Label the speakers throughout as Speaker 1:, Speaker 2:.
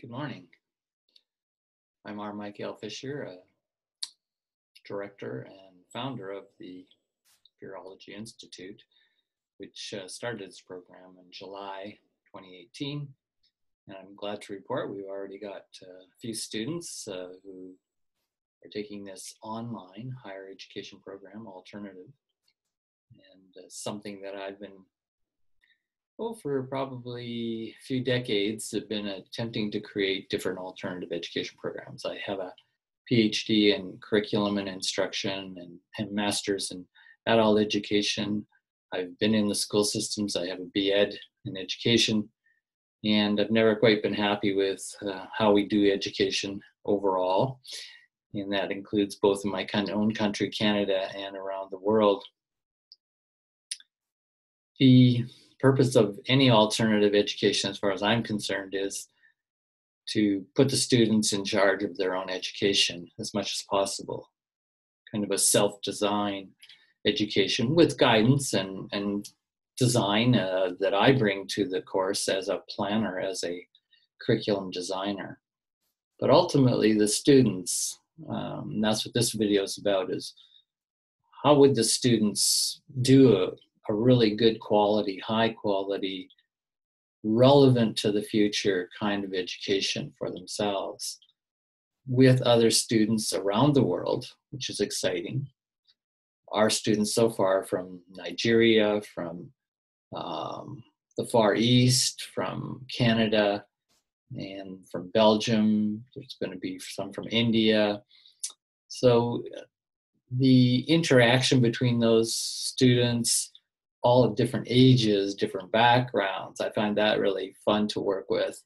Speaker 1: Good morning. I'm R. Michael Fisher, director and founder of the Fearology Institute, which started this program in July 2018. And I'm glad to report we've already got a few students who are taking this online higher education program alternative. And something that I've been for probably a few decades, have been attempting to create different alternative education programs. I have a PhD in curriculum and instruction and master's in adult education. I've been in the school systems. I have a BEd in education, and I've never quite been happy with how we do education overall. And that includes both in my own country, Canada, and around the world. The purpose of any alternative education, as far as I'm concerned, is to put the students in charge of their own education as much as possible. Kind of a self-design education with guidance and design that I bring to the course as a planner, as a curriculum designer. But ultimately, the students, that's what this video is about, is how would the students do a really good quality, high quality, relevant to the future kind of education for themselves with other students around the world, which is exciting. Our students so far from Nigeria, from the Far East, from Canada, and from Belgium. There's going to be some from India. So the interaction between those students, all of different ages, different backgrounds, I find that really fun to work with.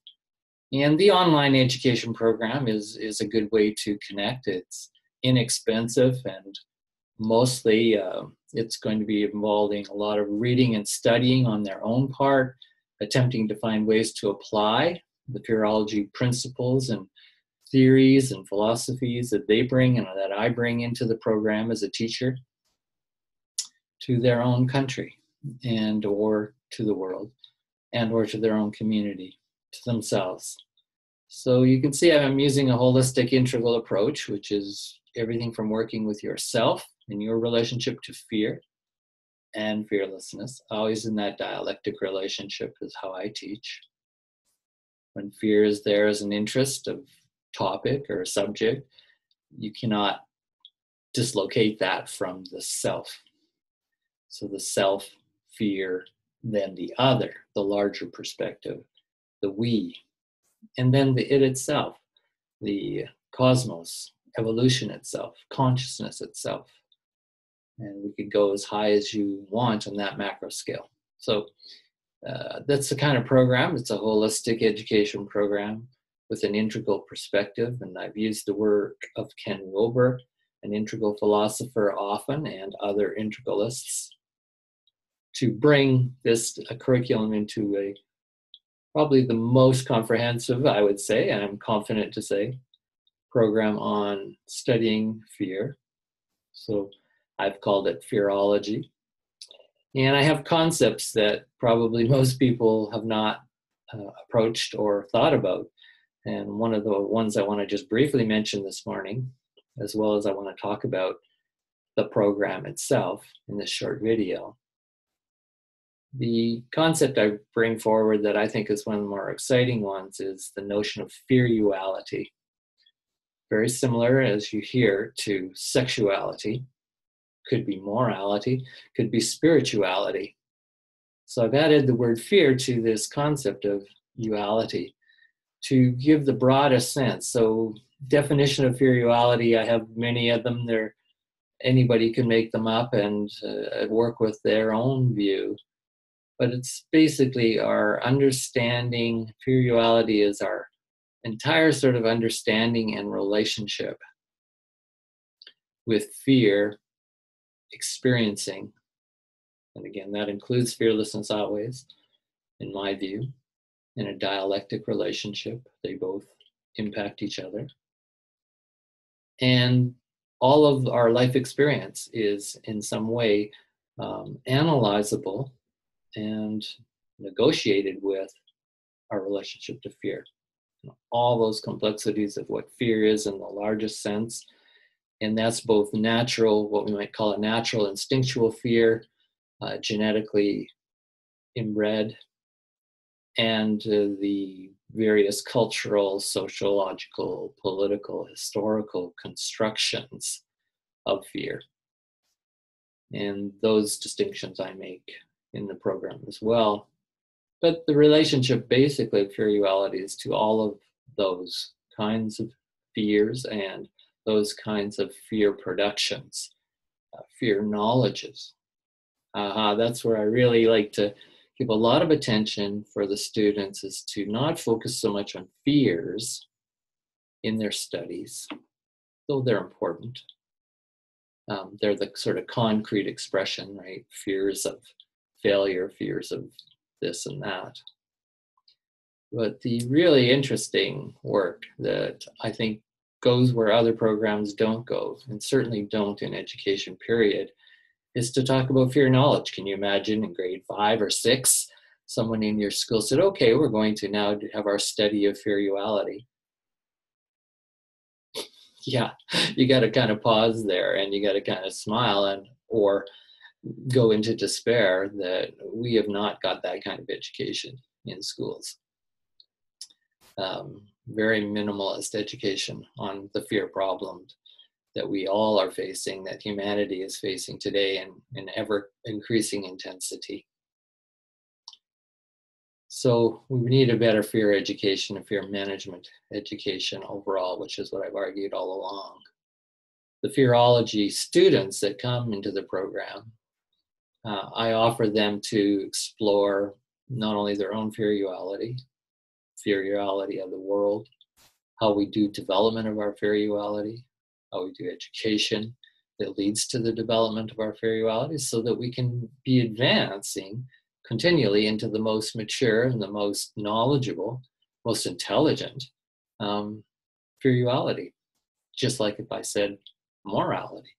Speaker 1: And the online education program is a good way to connect. It's inexpensive, and mostly it's going to be involving a lot of reading and studying on their own part, attempting to find ways to apply the Fearology principles and theories and philosophies that they bring and that I bring into the program as a teacher to their own country and or to the world and or to their own community, to themselves. So you can see I'm using a holistic integral approach, which is everything from working with yourself and your relationship to fear and fearlessness, always in that dialectic relationship is how I teach. When fear is there as an interest of topic or subject, you cannot dislocate that from the self. So the self, fear, then the other, the larger perspective, the we, and then the it itself, the cosmos, evolution itself, consciousness itself. And we could go as high as you want on that macro scale. So that's the kind of program. It's a holistic education program with an integral perspective. And I've used the work of Ken Wilber, an integral philosopher, often, and other integralists, to bring this curriculum into probably the most comprehensive, I would say, and I'm confident to say, program on studying fear. So I've called it Fearology. And I have concepts that probably most people have not approached or thought about. And one of the ones I want to just briefly mention this morning, as well as I want to talk about the program itself in this short video. The concept I bring forward that I think is one of the more exciting ones is the notion of fearuality. Very similar, as you hear, to sexuality. Could be morality, could be spirituality. So I've added the word fear to this concept of uality to give the broadest sense. So definition of fearuality, I have many of them. Anybody can make them up and work with their own view. But it's basically our understanding. Fearuality is our entire sort of understanding and relationship with fear, experiencing, and again, that includes fearlessness always, in my view, in a dialectic relationship. They both impact each other. And all of our life experience is in some way analyzable and negotiated with our relationship to fear. all those complexities of what fear is in the largest sense. And that's both natural, what we might call a natural instinctual fear, genetically inbred, and the various cultural, sociological, political, historical constructions of fear. And those distinctions I make in the program as well. But the relationship basically of fearuality is to all of those kinds of fears and those kinds of fear productions, fear knowledges. That's where I really like to give a lot of attention for the students, is to not focus so much on fears in their studies, though they're important. They're the sort of concrete expression, right? Fears of failure, fears of this and that. But the really interesting work that I think goes where other programs don't go, and certainly don't in education period, is to talk about fear knowledge. Can you imagine in grade 5 or 6, someone in your school said, okay, we're going to now have our study of fearuality. Yeah, you got to kind of pause there, and you got to kind of smile or go into despair that we have not got that kind of education in schools. Very minimalist education on the fear problems that we all are facing, that humanity is facing today in ever increasing intensity. So we need a better fear education, a fear management education overall, which is what I've argued all along. The Fearology students that come into the program, I offer them to explore not only their own fearuality of the world, how we do development of our fearuality, how we do education that leads to the development of our fearuality, so that we can be advancing continually into the most mature and the most knowledgeable, most intelligent fearuality. Just like if I said morality,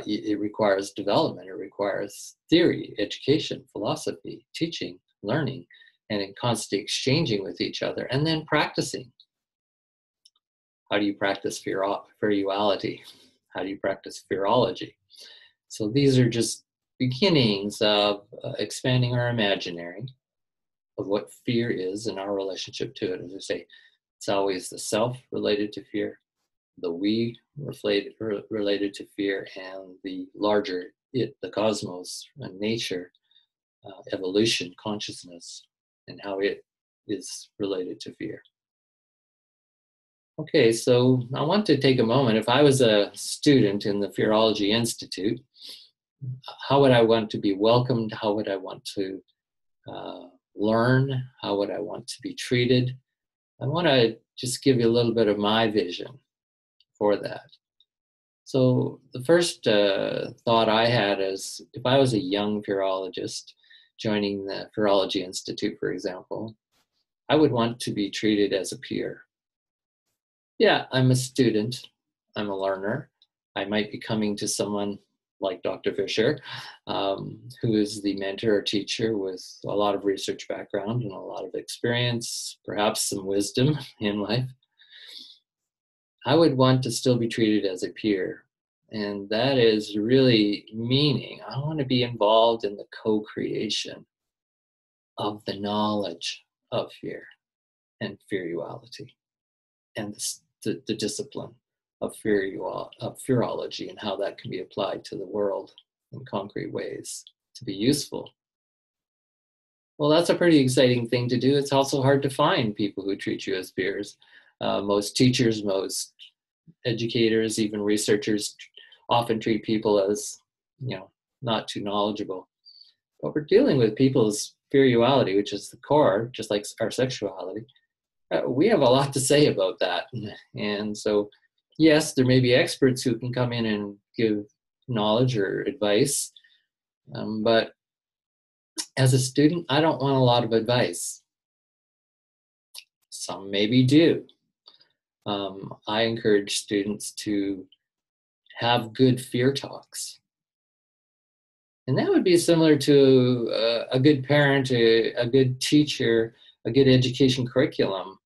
Speaker 1: it requires development, it requires theory, education, philosophy, teaching, learning, and in constant exchanging with each other, and then practicing. How do you practice fearuality? How do you practice fearology? So these are just beginnings of expanding our imaginary of what fear is and our relationship to it. As I say, it's always the self related to fear, the we related to fear, and the larger it, the cosmos and nature, evolution, consciousness, and how it is related to fear. Okay, so I want to take a moment. If I was a student in the Fearology Institute, how would I want to be welcomed? How would I want to learn? How would I want to be treated? I want to just give you a little bit of my vision for that. So the first thought I had is, if I was a young fearologist joining the Fearology Institute, for example, I would want to be treated as a peer. Yeah, I'm a student, I'm a learner. I might be coming to someone like Dr. Fisher, who is the mentor or teacher with a lot of research background and a lot of experience, perhaps some wisdom in life. I would want to still be treated as a peer. And that is really meaning I want to be involved in the co-creation of the knowledge of fear and fearuality, and the discipline of fearology, and how that can be applied to the world in concrete ways to be useful. Well, that's a pretty exciting thing to do. It's also hard to find people who treat you as peers. Most teachers, most educators, even researchers often treat people as, not too knowledgeable. But we're dealing with people's fearuality, which is the core, just like our sexuality. We have a lot to say about that. And so, yes, there may be experts who can come in and give knowledge or advice, but as a student, I don't want a lot of advice. Some maybe do. I encourage students to have good fear talks. And that would be similar to a good parent, a good teacher, a good education curriculum.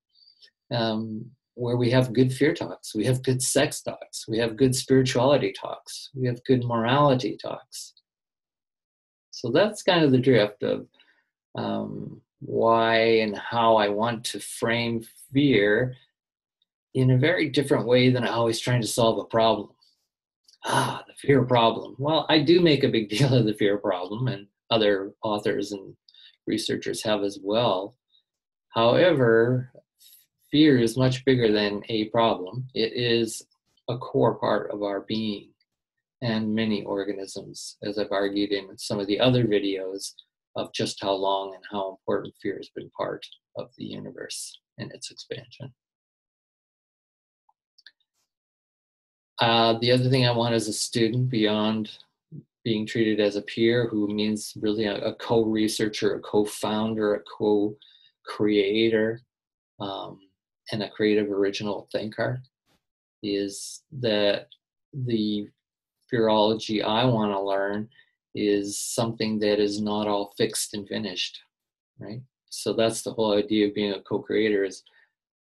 Speaker 1: where we have good fear talks, we have good sex talks, we have good spirituality talks, we have good morality talks. So that's kind of the drift of why and how I want to frame fear in a very different way than always trying to solve a problem. The fear problem. Well, I do make a big deal of the fear problem, and other authors and researchers have as well. However, fear is much bigger than a problem. It is a core part of our being and many organisms, as I've argued in some of the other videos of just how long and how important fear has been part of the universe and its expansion. The other thing I want as a student, beyond being treated as a peer, who means really a co-researcher, a co-founder, a co-creator, and a creative original thinker, is that the fearology I want to learn is something that is not all fixed and finished, right? So that's the whole idea of being a co-creator. Is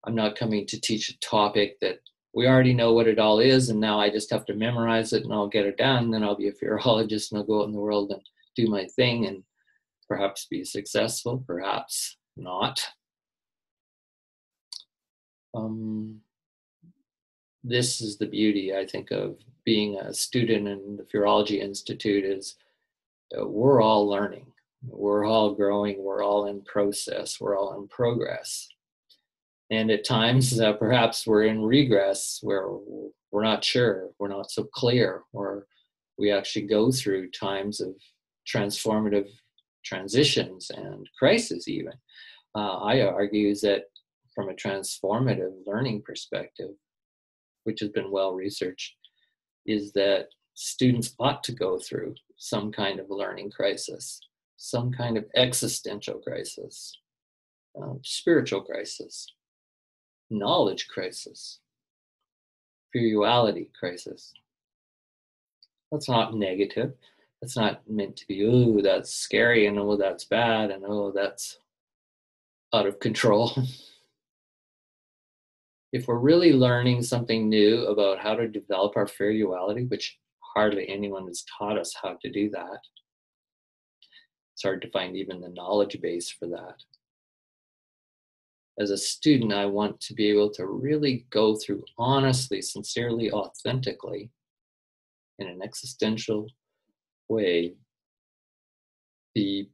Speaker 1: I'm not coming to teach a topic that we already know what it all is, and now I just have to memorize it and I'll get it done, then I'll be a fearologist and I'll go out in the world and do my thing and perhaps be successful, perhaps not. This is the beauty, I think, of being a student in the Fearology Institute, is we're all learning, we're all growing, we're all in process, we're all in progress. And at times, perhaps we're in regress where we're not sure, we're not so clear, or we actually go through times of transformative transitions and crisis even. I argue that from a transformative learning perspective, which has been well researched, is that students ought to go through some kind of learning crisis, some kind of existential crisis, spiritual crisis, knowledge crisis, fearuality crisis. That's not negative. That's not meant to be, oh, that's scary, and oh, that's bad, and oh, that's out of control. If we're really learning something new about how to develop our fearuality, which hardly anyone has taught us how to do that, it's hard to find even the knowledge base for that. As a student, I want to be able to really go through honestly, sincerely, authentically, in an existential way, the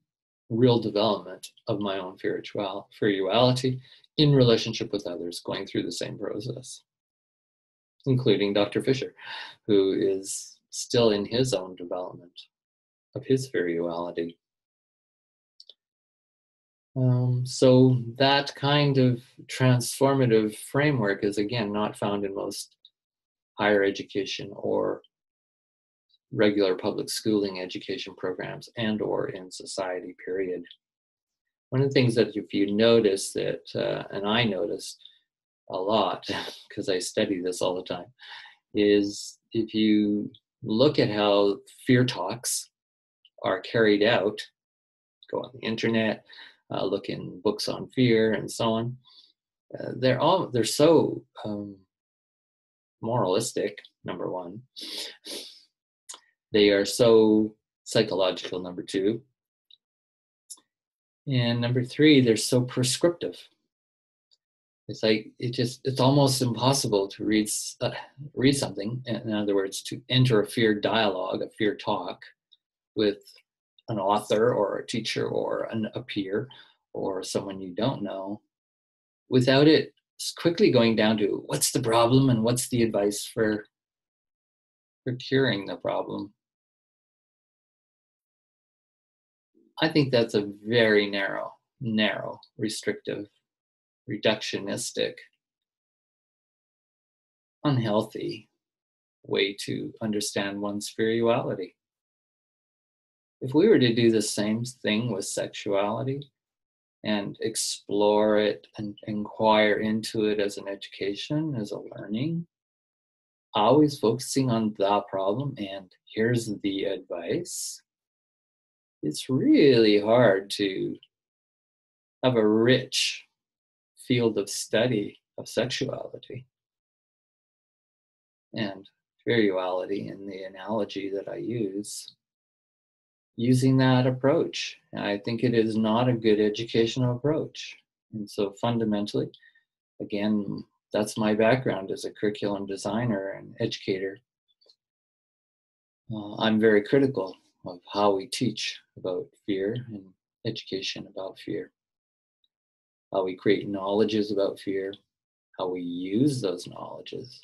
Speaker 1: real development of my own fearuality in relationship with others going through the same process, including Dr. Fisher, who is still in his own development of his fearuality. So that kind of transformative framework is, again, not found in most higher education or regular public schooling education programs and or in society, period. One of the things that if you notice that, and I noticed a lot because I study this all the time, is if you look at how fear talks are carried out, go on the internet, look in books on fear and so on, they're so moralistic, number one. They are so psychological, number two. And number three, they're so prescriptive. It's like, it's almost impossible to read something. In other words, to enter a fear dialogue, a fear talk with an author or a teacher or a peer or someone you don't know, without it quickly going down to what's the problem and what's the advice for curing the problem. I think that's a very narrow, restrictive, reductionistic, unhealthy way to understand one's fearuality. If we were to do the same thing with sexuality and explore it and inquire into it as an education, as a learning, always focusing on the problem and here's the advice, it's really hard to have a rich field of study of sexuality. And fearuality, in the analogy that I use, using that approach. And I think it is not a good educational approach. And so fundamentally, again, that's my background as a curriculum designer and educator. I'm very critical of how we teach about fear and education about fear, how we create knowledges about fear, how we use those knowledges,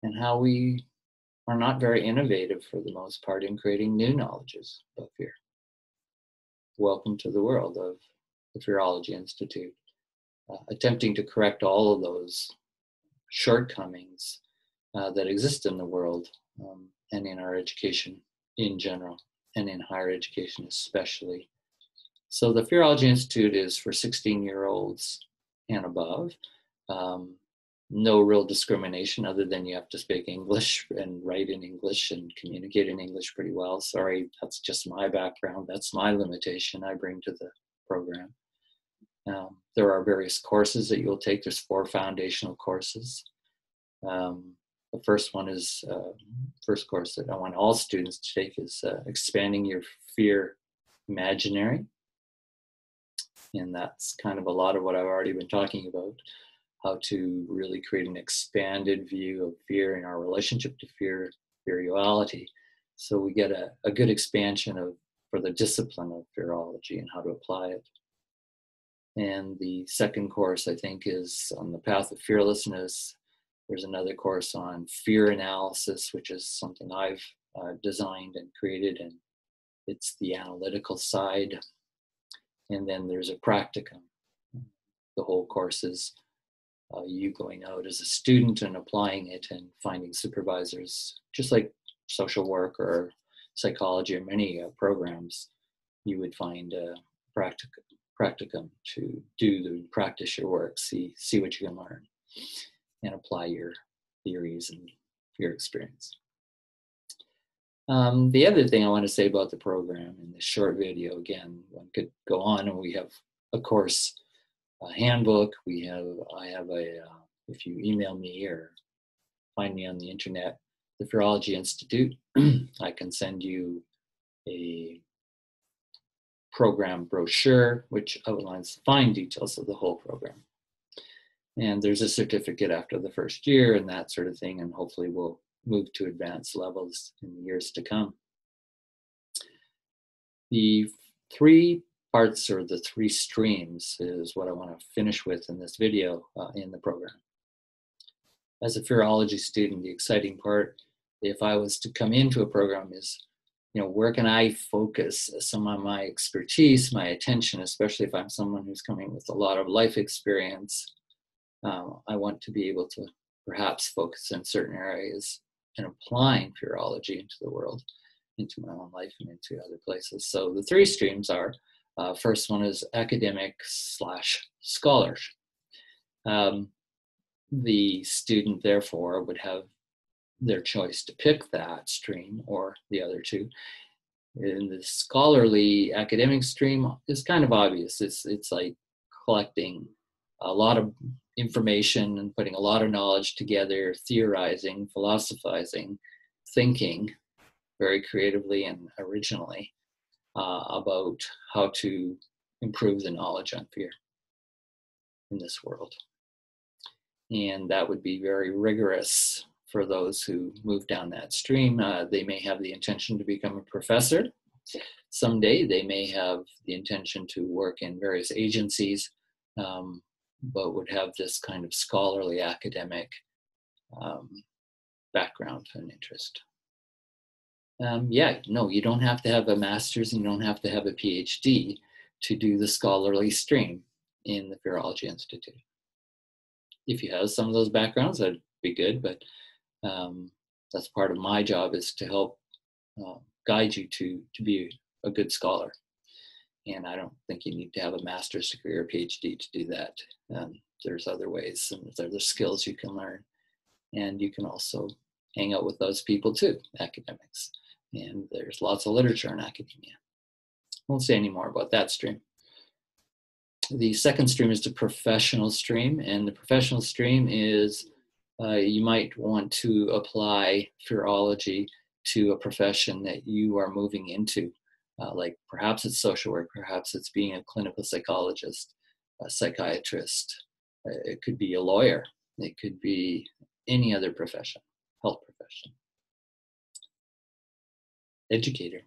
Speaker 1: and how we are not very innovative for the most part in creating new knowledges about fear. Welcome to the world of the Fearology Institute, attempting to correct all of those shortcomings that exist in the world and in our education in general, and in higher education especially. So the Fearology Institute is for 16-year-olds and above. No real discrimination other than you have to speak English and write in English and communicate in English pretty well. Sorry, that's just my background. That's my limitation I bring to the program. There are various courses that you'll take. There's 4 foundational courses. The first one is, first course that I want all students to take is Expanding Your Fear Imaginary. And that's kind of a lot of what I've already been talking about, how to really create an expanded view of fear in our relationship to fear, fearuality. So we get a good expansion for the discipline of fearology and how to apply it. And the second course, I think, is on the path of fearlessness. There's another course on fear analysis, which is something I've designed and created, and it's the analytical side. And then there's a practicum. The whole course is you going out as a student and applying it and finding supervisors, just like social work or psychology or many programs. You would find a practicum to practice your work, see what you can learn, and apply your theories and your experience. The other thing I want to say about the program in this short video, again, one could go on, and we have a course, a handbook. I have if you email me or find me on the internet, the Fearology Institute, I can send you a program brochure which outlines fine details of the whole program. And there's a certificate after the first year and that sort of thing, and hopefully we'll move to advanced levels in the years to come. The 3 parts, or the 3 streams, is what I want to finish with in this video in the program. As a Fearology student, the exciting part, if I was to come into a program, is, where can I focus some of my expertise, my attention, especially if I'm someone who's coming with a lot of life experience. I want to be able to perhaps focus in certain areas and applying fearology into the world, into my own life and into other places. So the 3 streams are, first one is academic/scholar. The student, therefore, would have their choice to pick that stream or the other 2. In the scholarly academic stream, is kind of obvious. It's like collecting a lot of information and putting a lot of knowledge together, theorizing, philosophizing, thinking very creatively and originally about how to improve the knowledge on fear in this world. And that would be very rigorous for those who move down that stream. They may have the intention to become a professor someday. They may have the intention to work in various agencies, but would have this kind of scholarly academic background and interest. You don't have to have a master's and you don't have to have a PhD to do the scholarly stream in the Fearology Institute. If you have some of those backgrounds, that'd be good, but that's part of my job, is to help guide you to be a good scholar. And I don't think you need to have a master's degree or PhD to do that. There's other ways and there's other skills you can learn. And you can also hang out with those people too, academics. And there's lots of literature in academia. I won't say any more about that stream. The second stream is the professional stream, and the professional stream is you might want to apply Fearology to a profession that you are moving into. Like perhaps it's social work, perhaps it's being a clinical psychologist, a psychiatrist, it could be a lawyer, it could be any other profession, health profession. Educator.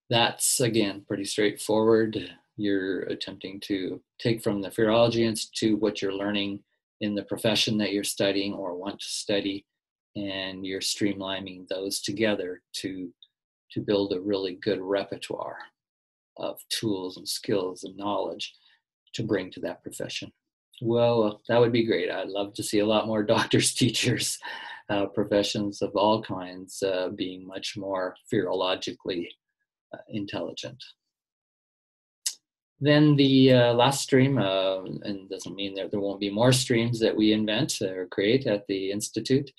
Speaker 1: That's, again, pretty straightforward. You're attempting to take from the Fearology Institute what you're learning in the profession that you're studying or want to study, and you're streamlining those together to build a really good repertoire of tools and skills and knowledge to bring to that profession. Well, that would be great. I'd love to see a lot more doctors, teachers, professions of all kinds being much more fearologically intelligent. Then the last stream, and doesn't mean that there won't be more streams that we invent or create at the Institute,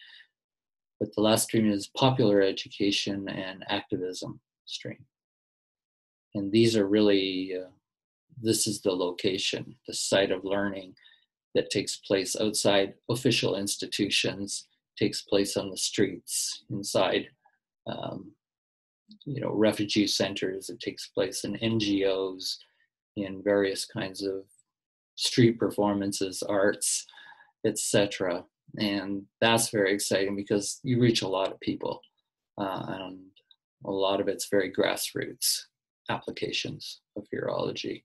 Speaker 1: but the last stream is popular education and activism stream. And these are really, this is the location, the site of learning that takes place outside official institutions, takes place on the streets, inside refugee centers. It takes place in NGOs, in various kinds of street performances, arts, etc. And that's very exciting because you reach a lot of people, and a lot of it's very grassroots applications of fearology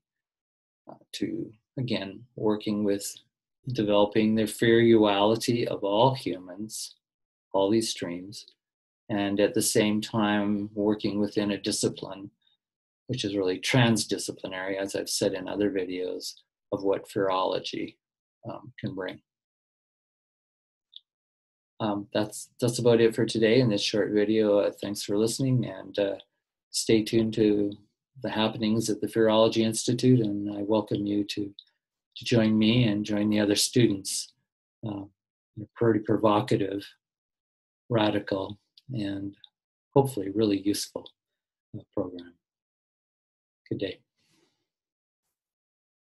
Speaker 1: to, again, working with developing the fearuality of all humans, all these streams, and at the same time working within a discipline which is really transdisciplinary, as I've said in other videos, of what fearology can bring. That's about it for today in this short video. Thanks for listening, and stay tuned to the happenings at the Fearology Institute, and I welcome you to join me and join the other students in a pretty provocative, radical, and hopefully really useful program. Good day.